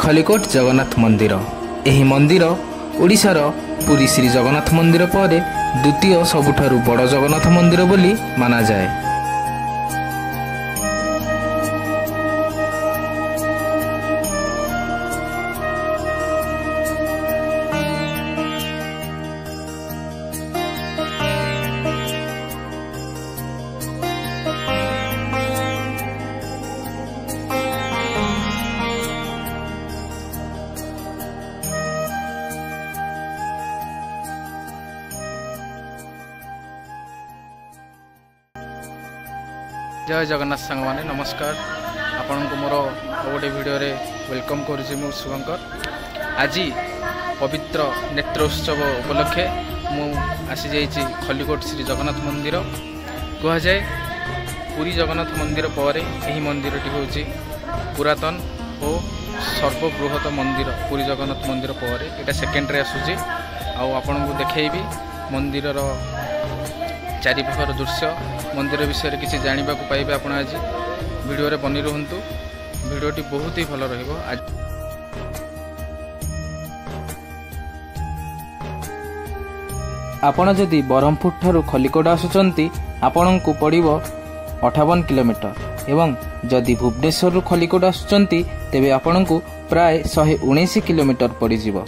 खलिकोट जगन्नाथ मंदिर। एही मंदिर ओडिशार पुरी श्री जगन्नाथ मंदिर पर द्वितीय सबुठारु बड़ जगन्नाथ मंदिर बोली माना जाए। जय जगन्नाथ सांग माने नमस्कार। आपण को मोर गोटे वीडियो रे वेलकम करुछि मु शुभंकर। आज पवित्र नेत्रोत्सव उपलक्षे मु आसी जाइछि खलिकोट श्री जगन्नाथ मंदिर। कह जाए पुरी जगन्नाथ मंदिर पर यही मंदिरटी होछि पुरातन और सर्वबृहत मंदिर। पुरी जगन्नाथ मंदिर पर एटा सेकेंड रे आसुछि। आपण को देखैबी मंदिर चारिपाखर दृश्य, मंदिर विषय किसी जानवा पाइबे। आप आज वीडियो रे बनी रुहंतु। वीडियोटी बहुत ही भल रहिबो। आज आपण जदि ब्रह्मपुर ठारू खलिकोट आसुचंती आपणको पड़िबो 58 किलोमीटर एवं जदि भुवनेश्वर खलिकोट आसुचंती तेबे आपणको प्राय 119 किलोमीटर पड़ी जिवो।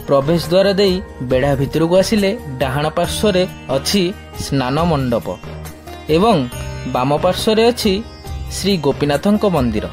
प्रवेश द्वार दे बेढ़ा भितर को आसिले डाहाण पार्श्वर अच्छी स्नान मंडप एवं बाम पार्श्वर अच्छी श्री गोपीनाथंक मंदिर।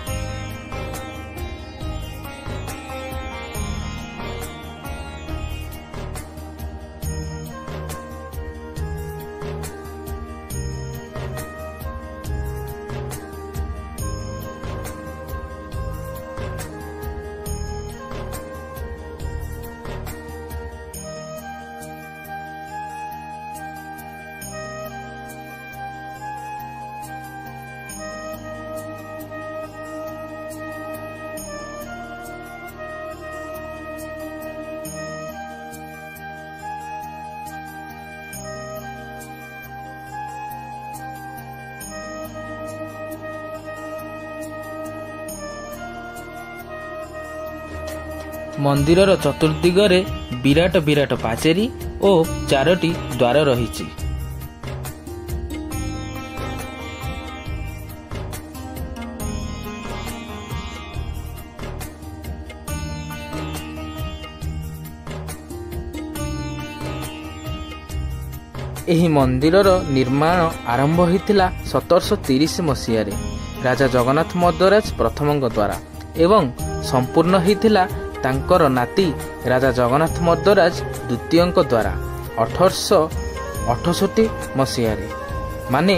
मंदिरर चतुर्दिगरे विराट विराट पाचेरी और 4टी द्वार रहिछि। एही मंदिरर निर्माण आरंभ होइतिला 1730 मसीह रे राजा जगन्नाथ मद्दराज प्रथमଙ୍କ द्वारा एवं संपूर्ण होइतिला तांकर नाती राजा जगन्नाथ मद्दराज द्वितीयଙ୍କ द्वारा 1868 मसीह रे माने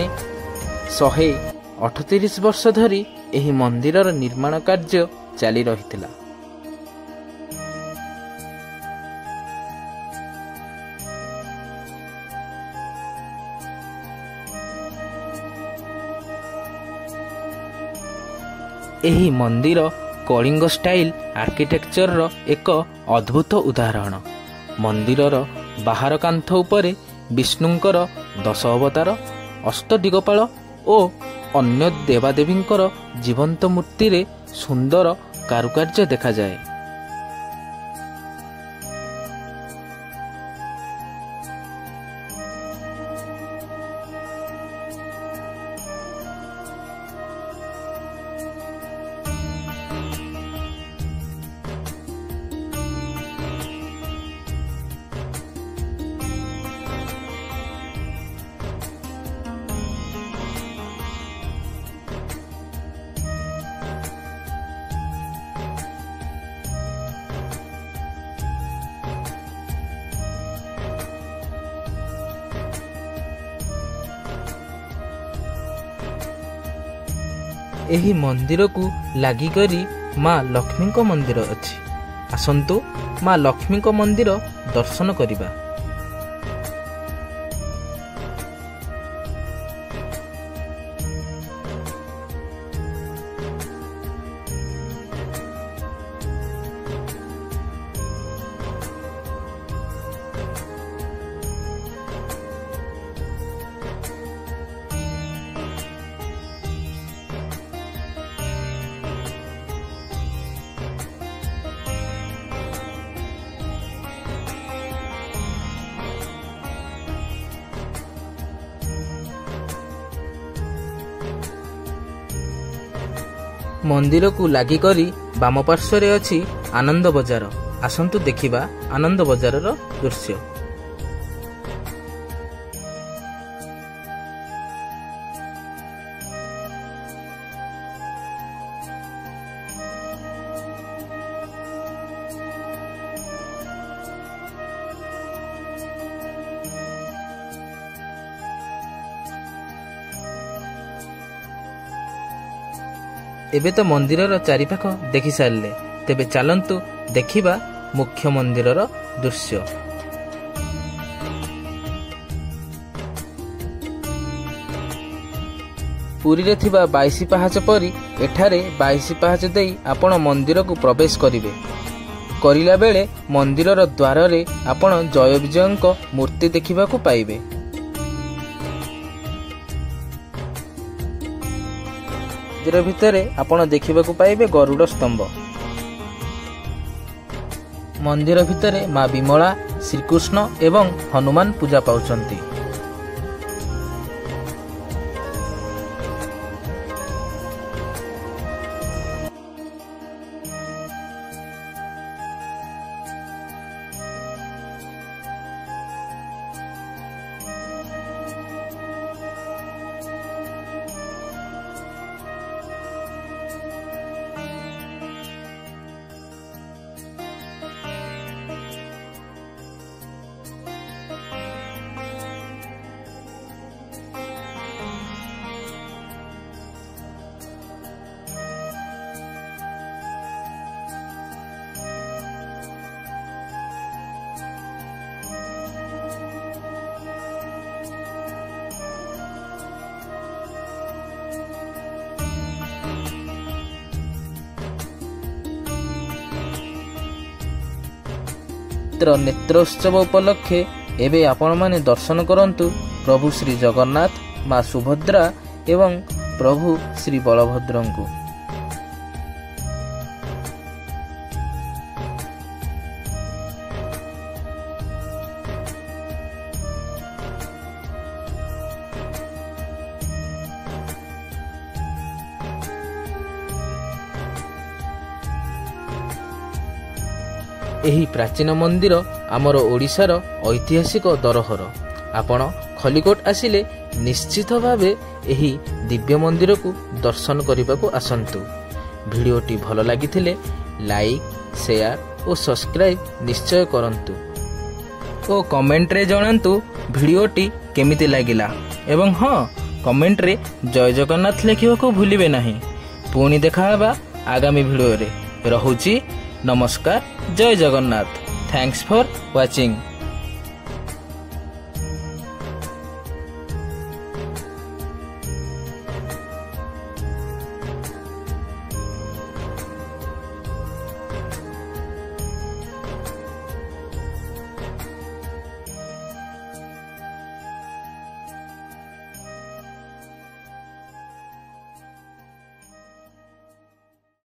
138 वर्ष धरी एही मंदिरर निर्माण कार्य चाली रहितिला। एही मंदिर कलिंग स्टाइल आर्किटेक्चर रो एक अद्भुत उदाहरण। मंदिरर बाहर कांथ उपरे विष्णुंकर 10 अवतार, अष्टदिगपाल और अन्य देवादेवींकर जीवंत मूर्ति रे सुंदर कारुकार्य देखा जाए। एही मंदिर को लागी करी माँ लक्ष्मी को मंदिर अछि। आसंतु माँ लक्ष्मी को मंदिर दर्शन करिबा। मंदिर को लागि करी बाम पार्श्व अछि आनंद बजार। आसंतु देखिबा आनंद बजार दृश्य। एबे तो मंदिरर चारिपाख देखि सारले, तेबे चलंतु देखिबा मुख्य मंदिरर दृश्य। पुरी रे थिबा 22 पाहाच परी एठारे 22 पाहाच देई आपण मंदिर को प्रवेश करिवे। करिला बेले मंदिरर द्वार रे आपण जय विजयंक मूर्ति देखिबा को पाइबे। मंदिर भितरे आपण देखिबा को पाइबे गरुड़ स्तंभ। मंदिर भितरे माँ विमला, श्रीकृष्ण एवं हनुमान पूजा पाउछंती। नेत्रोत्सव उपलक्षे एबे आपण माने दर्शन करंतु प्रभु श्री जगन्नाथ, माँ सुभद्रा एवं प्रभु श्री बलभद्र को। एही प्राचीन मंदिर आमर ओडिशार ऐतिहासिक दरहर। आपण खलिकोट आसिले निश्चित भावे एही दिव्य मंदिर को दर्शन करने को आसंतु। भिडियोटी भल लागिथिले लाइक, शेयर और सब्सक्राइब निश्चय करंतु और कमेंट रे जणांतु भिडियोटी केमिति लागिला। एवं हाँ, कमेंट रे जय जगन्नाथ लिखिबा को भूलिबे नाही। पुणी देखा हेबा आगामी भिडियो रे। रहुची नमस्कार, जय जगन्नाथ। Thanks for watching.